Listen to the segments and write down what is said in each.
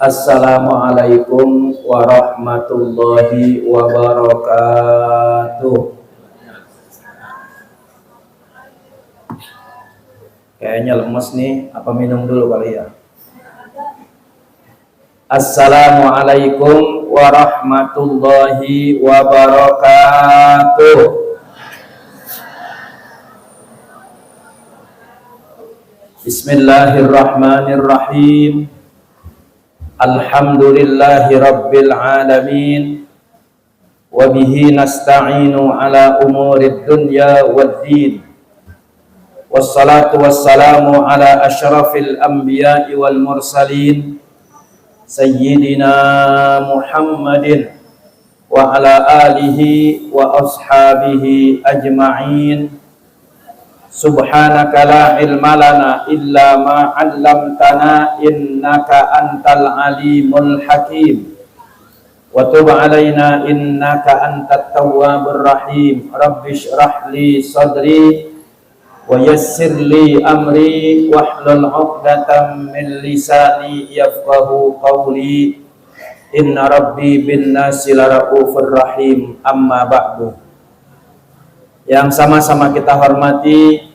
Assalamualaikum warahmatullahi wabarakatuh. Kayaknya lemes nih, apa minum dulu kali ya? Assalamualaikum warahmatullahi wabarakatuh. Bismillahirrahmanirrahim. Alhamdulillahi rabbil alamin. Wabihi nasta'inu ala umurid dunya waddin. Wassalatu wassalamu ala ashrafil anbiya'i wal mursalin Sayyidina Muhammadin wa ala alihi wa ashabihi ajma'in. Subhanaka la ilma lana illa ma 'allamtana innaka antal alimul hakim. Wa tub 'alaina innaka antat tawwabur rahim. Rabbi shrah li sadri wa yassir li amri wahlul 'uqdatam min lisani yafqahu qawli. Inna rabbi bin nasi laraufur rahim. Amma ba'du. Yang sama-sama kita hormati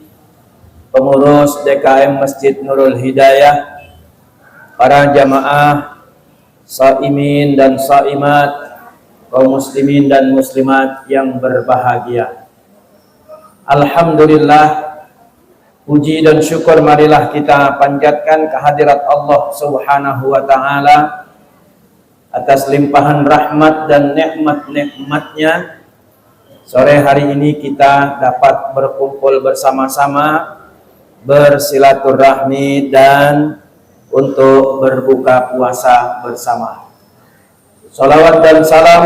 pengurus DKM Masjid Nurul Hidayah, para jamaah shaimin dan shaimat, kaum muslimin dan muslimat yang berbahagia. Alhamdulillah, puji dan syukur marilah kita panjatkan kehadirat Allah Subhanahu wa ta'ala atas limpahan rahmat dan nikmat-nikmatnya. Sore hari ini kita dapat berkumpul bersama-sama, bersilaturahmi dan untuk berbuka puasa bersama. Salawat dan salam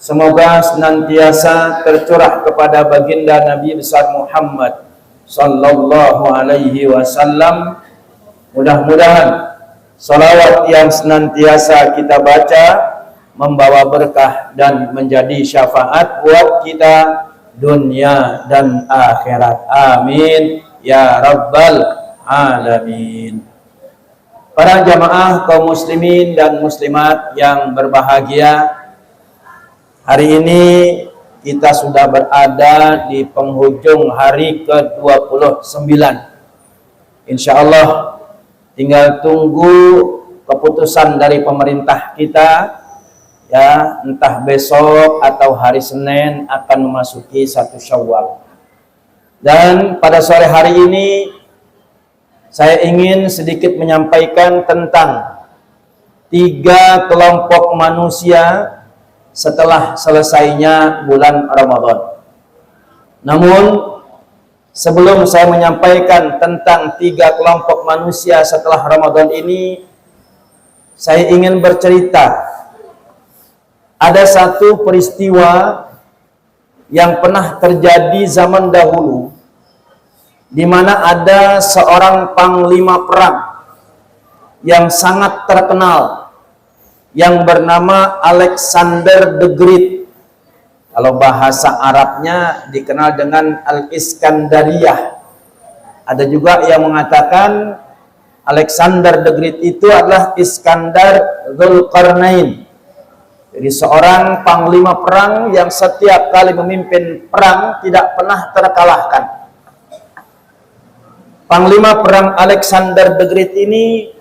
semoga senantiasa tercurah kepada baginda Nabi besar Muhammad sallallahu alaihi wasallam. Mudah-mudahan salawat yang senantiasa kita baca membawa berkah dan menjadi syafaat buat kita dunia dan akhirat. Amin ya rabbal alamin. Para jamaah kaum muslimin dan muslimat yang berbahagia, hari ini kita sudah berada di penghujung hari ke-29. Insyaallah tinggal tunggu keputusan dari pemerintah kita, ya, entah besok atau hari Senin akan memasuki 1 Syawal. Dan pada sore hari ini saya ingin sedikit menyampaikan tentang 3 kelompok manusia setelah selesainya bulan Ramadan. Namun sebelum saya menyampaikan tentang 3 kelompok manusia setelah Ramadan ini, saya ingin bercerita. Ada satu peristiwa yang pernah terjadi zaman dahulu, di mana ada seorang panglima perang yang sangat terkenal yang bernama Alexander the Great. Kalau bahasa Arabnya dikenal dengan Al-Iskandariyah. Ada juga yang mengatakan Alexander the Great itu adalah Iskandar Dzulqarnain. Jadi seorang panglima perang yang setiap kali memimpin perang tidak pernah terkalahkan. Panglima perang Alexander the Great ini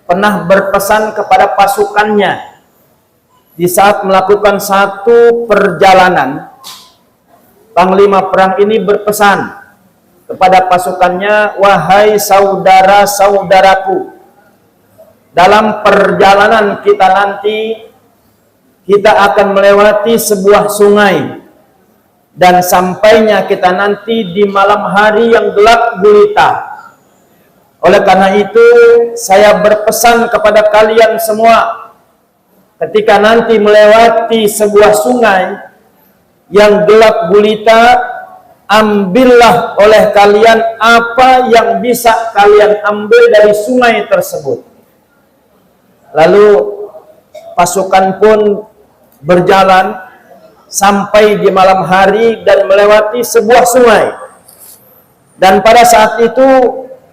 pernah berpesan kepada pasukannya di saat melakukan satu perjalanan. Panglima perang ini berpesan kepada pasukannya, "Wahai saudara-saudaraku, dalam perjalanan kita nanti kita akan melewati sebuah sungai, dan sampainya kita nanti di malam hari yang gelap gulita. Oleh karena itu, saya berpesan kepada kalian semua, ketika nanti melewati sebuah sungai yang gelap gulita, ambillah oleh kalian apa yang bisa kalian ambil dari sungai tersebut." Lalu pasukan pun berjalan sampai di malam hari dan melewati sebuah sungai. Dan pada saat itu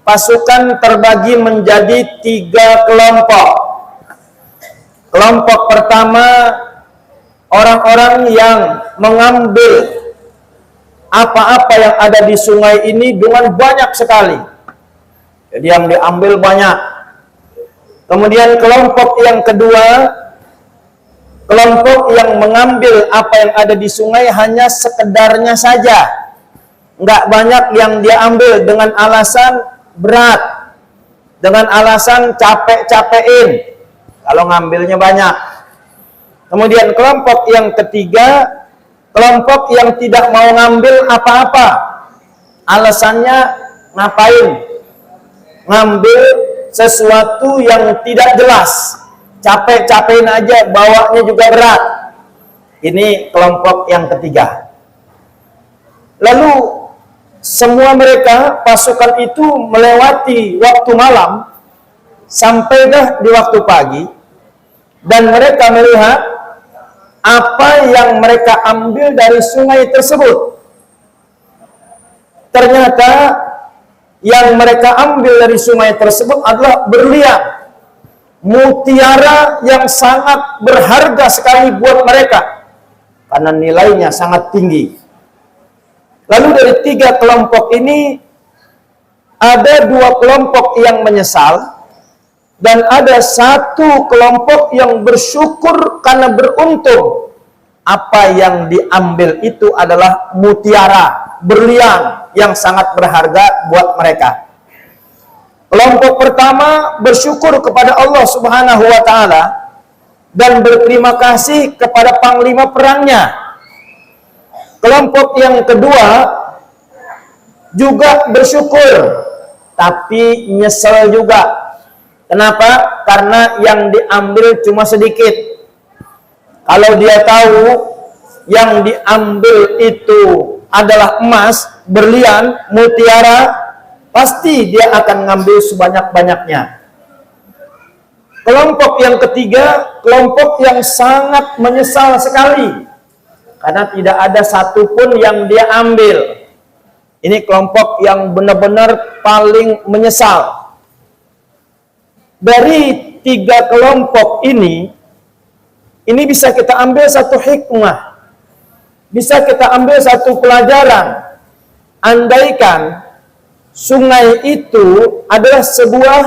pasukan terbagi menjadi 3 kelompok. Kelompok pertama, orang-orang yang mengambil apa-apa yang ada di sungai ini dengan banyak sekali. Jadi yang diambil banyak. Kemudian kelompok yang kedua, kelompok yang mengambil apa yang ada di sungai hanya sekedarnya saja. Nggak banyak yang dia ambil dengan alasan berat, dengan alasan capek-capekin kalau ngambilnya banyak. Kemudian kelompok yang ketiga, kelompok yang tidak mau ngambil apa-apa. Alasannya ngapain? Ngambil sesuatu yang tidak jelas. Capek-capekin aja, bawanya juga berat. Ini kelompok yang ketiga. Lalu semua mereka, pasukan itu melewati waktu malam sampai dah di waktu pagi, dan mereka melihat apa yang mereka ambil dari sungai tersebut. Ternyata yang mereka ambil dari sungai tersebut adalah berlian, mutiara yang sangat berharga sekali buat mereka karena nilainya sangat tinggi. Lalu dari tiga kelompok ini ada dua kelompok yang menyesal dan ada satu kelompok yang bersyukur karena beruntung apa yang diambil itu adalah mutiara, berlian yang sangat berharga buat mereka. Kelompok pertama bersyukur kepada Allah Subhanahu wa taala dan berterima kasih kepada panglima perangnya. Kelompok yang kedua juga bersyukur tapi nyesel juga. Kenapa? Karena yang diambil cuma sedikit. Kalau dia tahu yang diambil itu adalah emas, berlian, mutiara, pasti dia akan ngambil sebanyak-banyaknya. Kelompok yang ketiga, kelompok yang sangat menyesal sekali karena tidak ada satupun yang dia ambil. Ini kelompok yang benar-benar paling menyesal. Dari tiga kelompok ini bisa kita ambil satu hikmah, bisa kita ambil satu pelajaran. Andaikan sungai itu adalah sebuah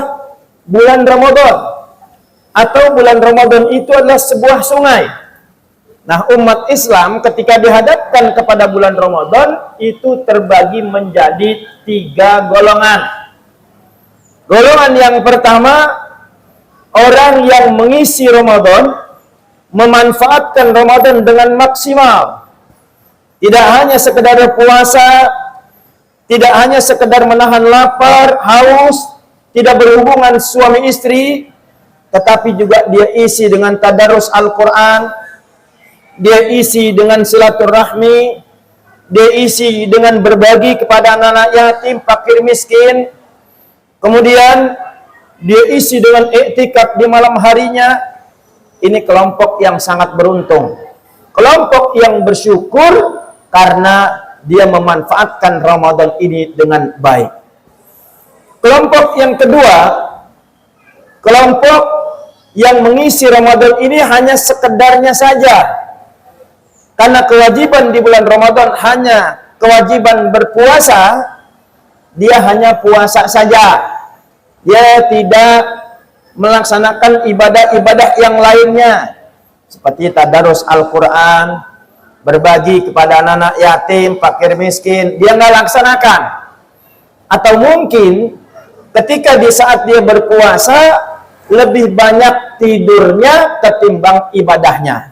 bulan Ramadan, atau bulan Ramadan itu adalah sebuah sungai. Nah, umat Islam ketika dihadapkan kepada bulan Ramadan itu terbagi menjadi tiga golongan. Golongan yang pertama, orang yang mengisi Ramadan, memanfaatkan Ramadan dengan maksimal. Tidak hanya sekedar puasa, tidak hanya sekedar menahan lapar, haus, tidak berhubungan suami istri, tetapi juga dia isi dengan tadarus Al-Quran, dia isi dengan silaturahmi, dia isi dengan berbagi kepada anak-anak yatim, fakir miskin, kemudian dia isi dengan iktikaf di malam harinya. Ini kelompok yang sangat beruntung, kelompok yang bersyukur karena dia memanfaatkan Ramadan ini dengan baik. Kelompok yang kedua, kelompok yang mengisi Ramadan ini hanya sekedarnya saja, karena kewajiban di bulan Ramadan hanya kewajiban berpuasa, dia hanya puasa saja. Dia tidak melaksanakan ibadah-ibadah yang lainnya seperti tadarus Al-Quran, berbagi kepada anak-anak yatim, fakir miskin, dia nggak laksanakan. Atau mungkin ketika di saat dia berpuasa lebih banyak tidurnya ketimbang ibadahnya,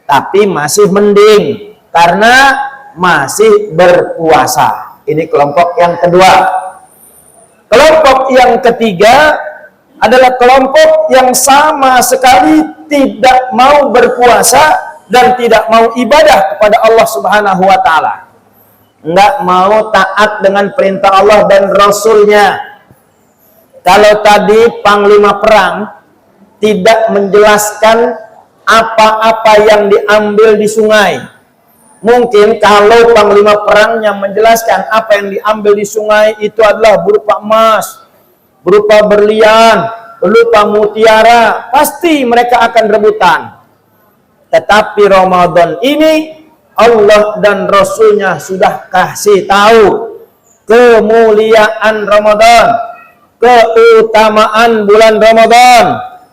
tapi masih mending karena masih berpuasa. Ini kelompok yang kedua. Kelompok yang ketiga adalah kelompok yang sama sekali tidak mau berpuasa dan tidak mau ibadah kepada Allah Subhanahu wa taala. Enggak mau taat dengan perintah Allah dan Rasulnya. Kalau tadi panglima perang tidak menjelaskan apa-apa yang diambil di sungai, mungkin kalau panglima perangnya menjelaskan apa yang diambil di sungai itu adalah berupa emas, berupa berlian, berupa mutiara, pasti mereka akan rebutan. Tetapi Ramadan ini Allah dan Rasulnya sudah kasih tahu kemuliaan Ramadan, keutamaan bulan Ramadan.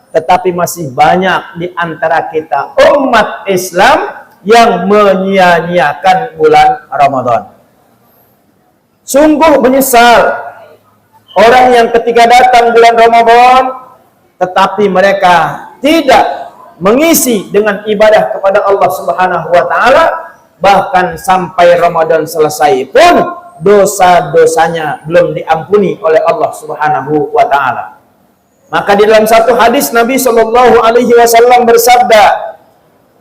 Tetapi masih banyak di antara kita umat Islam yang menyia-nyiakan bulan Ramadan. Sungguh menyesal orang yang ketika datang bulan Ramadan tetapi mereka tidak mengisi dengan ibadah kepada Allah Subhanahu wa taala, bahkan sampai Ramadan selesai pun dosa-dosanya belum diampuni oleh Allah Subhanahu wa taala. Maka di dalam satu hadis Nabi Shallallahu alaihi wasallam bersabda,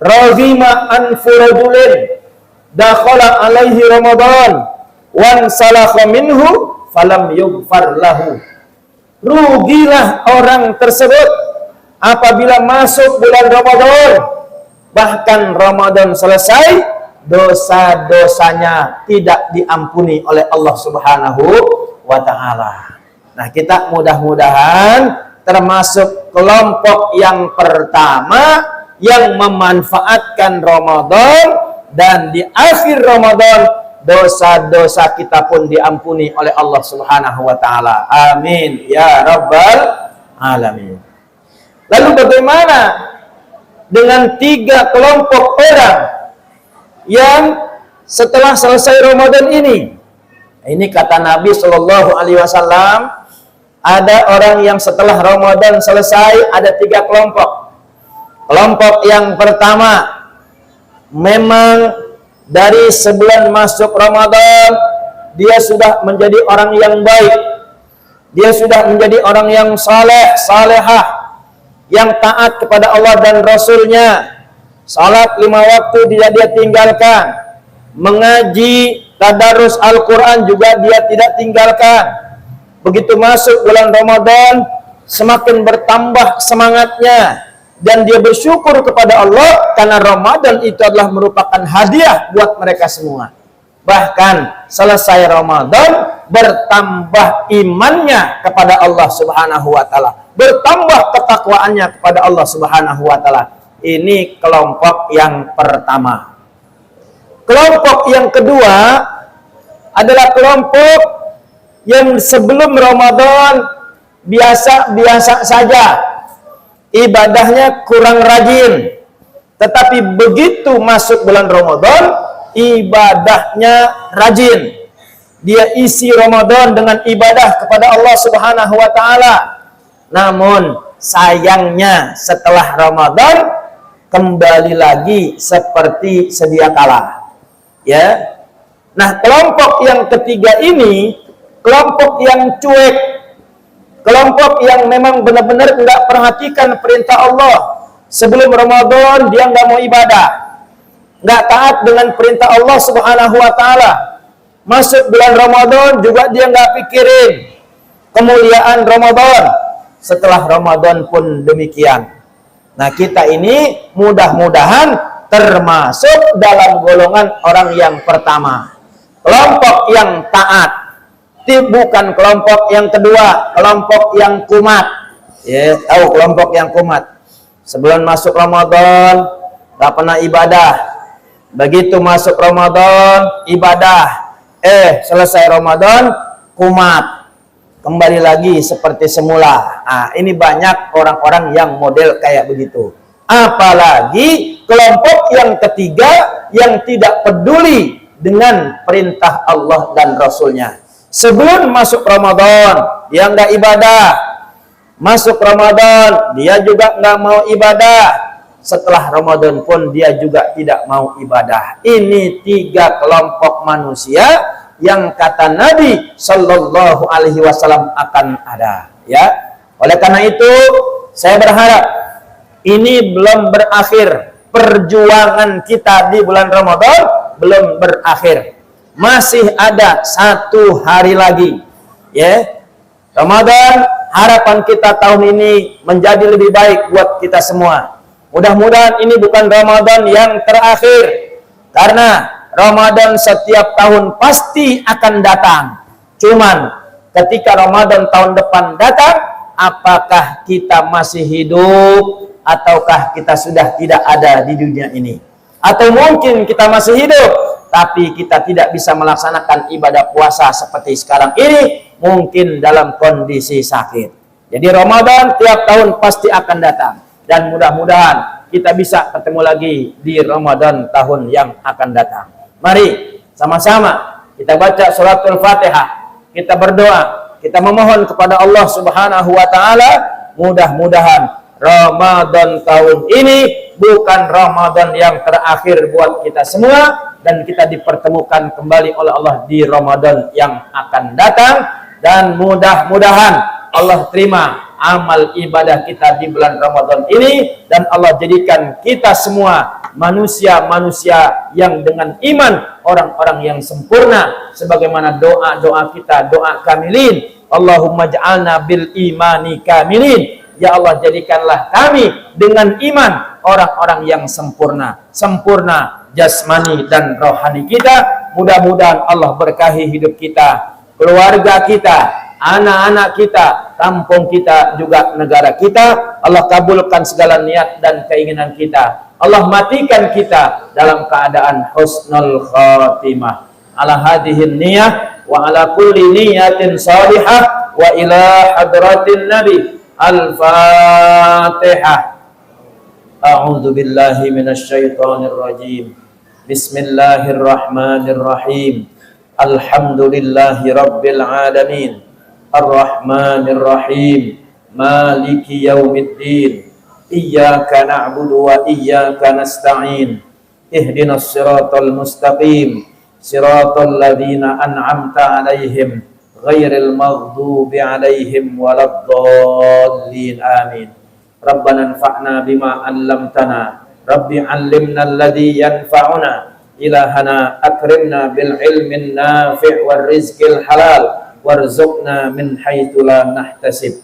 "Raghima anfu rajulin dakhala alaihi Ramadan wan salakha minhu falam yughfar lahu." Rugilah orang tersebut apabila masuk bulan Ramadan, bahkan Ramadan selesai, dosa-dosanya tidak diampuni oleh Allah Subhanahu wa taala. Nah, kita mudah-mudahan termasuk kelompok yang pertama yang memanfaatkan Ramadan, dan di akhir Ramadan dosa-dosa kita pun diampuni oleh Allah Subhanahu wa taala. Amin ya rabbal alamin. Lalu bagaimana dengan 3 kelompok orang yang setelah selesai Ramadan ini? Ini kata Nabi Shallallahu alaihi wasallam, ada orang yang setelah Ramadan selesai ada 3 kelompok. Kelompok yang pertama, memang dari sebulan masuk Ramadan dia sudah menjadi orang yang baik, dia sudah menjadi orang yang saleh, salehah, yang taat kepada Allah dan Rasulnya. Salat 5 waktu dia tinggalkan, mengaji tadarus Al-Quran juga dia tidak tinggalkan. Begitu masuk bulan Ramadan semakin bertambah semangatnya, dan dia bersyukur kepada Allah karena Ramadan itu adalah merupakan hadiah buat mereka semua. Bahkan selesai Ramadan bertambah imannya kepada Allah Subhanahu wa taala, bertambah ketakwaannya kepada Allah Subhanahu wa taala. Ini kelompok yang pertama. Kelompok yang kedua adalah kelompok yang sebelum Ramadan biasa-biasa saja, ibadahnya kurang rajin, tetapi begitu masuk bulan Ramadan ibadahnya rajin. Dia isi Ramadan dengan ibadah kepada Allah Subhanahu wa taala. Namun sayangnya setelah Ramadan kembali lagi seperti sedia kala. Ya. Nah, kelompok yang ketiga ini kelompok yang cuek, kelompok yang memang benar-benar enggak perhatikan perintah Allah. Sebelum Ramadan dia enggak mau ibadah, enggak taat dengan perintah Allah Subhanahu wa taala. Masuk bulan Ramadan juga dia enggak pikirin kemuliaan Ramadan. Setelah Ramadan pun demikian. Nah, kita ini mudah-mudahan termasuk dalam golongan orang yang pertama, kelompok yang taat, bukan kelompok yang kedua, kelompok yang kumat. Ya, tahu kelompok yang kumat. Sebelum masuk Ramadan gak pernah ibadah, begitu masuk Ramadan ibadah, selesai Ramadan kumat, kembali lagi seperti semula. Nah, ini banyak orang-orang yang model kayak begitu. Apalagi kelompok yang ketiga yang tidak peduli dengan perintah Allah dan Rasulnya. Sebelum masuk Ramadan dia nggak ibadah, masuk Ramadan dia juga nggak mau ibadah, setelah Ramadan pun dia juga tidak mau ibadah. Ini 3 kelompok manusia yang kata Nabi Shallallahu alaihi wasallam akan ada. Ya, oleh karena itu saya berharap ini belum berakhir, perjuangan kita di bulan Ramadan belum berakhir, masih ada 1 hari lagi. Ya, Ramadan, harapan kita tahun ini menjadi lebih baik buat kita semua. Mudah-mudahan ini bukan Ramadan yang terakhir, karena Ramadan setiap tahun pasti akan datang. Cuman ketika Ramadan tahun depan datang, apakah kita masih hidup ataukah kita sudah tidak ada di dunia ini. Atau mungkin kita masih hidup, tapi kita tidak bisa melaksanakan ibadah puasa seperti sekarang ini, mungkin dalam kondisi sakit. Jadi Ramadan tiap tahun pasti akan datang. Dan mudah-mudahan kita bisa ketemu lagi di Ramadan tahun yang akan datang. Mari sama-sama kita baca suratul Fatihah, kita berdoa, kita memohon kepada Allah Subhanahu wa taala, mudah-mudahan Ramadan tahun ini bukan Ramadan yang terakhir buat kita semua, dan kita dipertemukan kembali oleh Allah di Ramadan yang akan datang, dan mudah-mudahan Allah terima amal ibadah kita di bulan Ramadan ini, dan Allah jadikan kita semua manusia-manusia yang dengan iman, orang-orang yang sempurna, sebagaimana doa-doa kita, doa kamilin. Allahumma ja'alna bil imani kamilin. Ya Allah, jadikanlah kami dengan iman orang-orang yang sempurna, sempurna jasmani dan rohani kita. Mudah-mudahan Allah berkahi hidup kita, keluarga kita, anak-anak kita, kampung kita, juga negara kita. Allah kabulkan segala niat dan keinginan kita. Allah matikan kita dalam keadaan husnul khatimah. Ala hadihin niyah wa ala kulli niyatin salihah wa ila hadratin nabi. Al-Fatihah. A'udzu billahi minasy syaithanir rajim. Bismillahirrahmanirrahim. Alhamdulillahi rabbil alamin. Ar-Rahmanir Rahim. Maliki yaumiddin. Iyyaka na'budu wa iyyaka nasta'in. Ihdinas siratal mustaqim. Siratal ladzina an'amta 'alaihim ghairil maghdubi 'alaihim waladdallin. Amin. Rabbana anfa'na bima 'allamtana. Rabbi 'allimna alladhi yanfa'una. Ilahana akrimna bil ilmin nafi' war rizqil halal warzuqna min haitsu la nahtasib.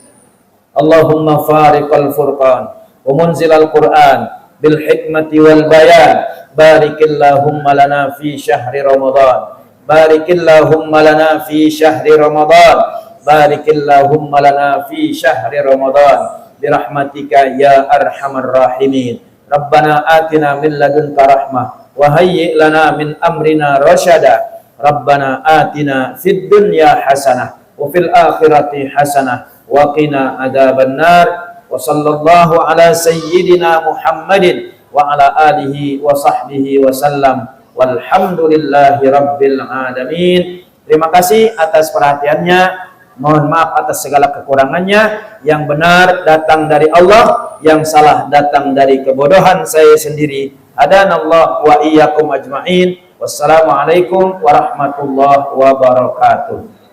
Allahumma fariqal furqan wa munzilal Qur'an bil hikmati wal bayan. Barikillahumma lana fi syahri Ramadan. Barikillahumma lana fi syahri Ramadan. Barikillahumma lana fi syahri Ramadan. Birahmatika ya arhamar rahimin. Rabbana atina min ladunka rahmah wa hayyi' lana min amrina rasyada. Rabbana atina fid dunya hasanah wa fil akhirati hasanah wa qina adzabannar. Wa sallallahu ala sayyidina Muhammadin wa ala alihi wa sahbihi wa sallam. Walhamdulillahi rabbil alamin. Terima kasih atas perhatiannya. Mohon maaf atas segala kekurangannya. Yang benar datang dari Allah, yang salah datang dari kebodohan saya sendiri. Hadanallah wa iyyakum ajma'in. Wassalamualaikum warahmatullahi wabarakatuh.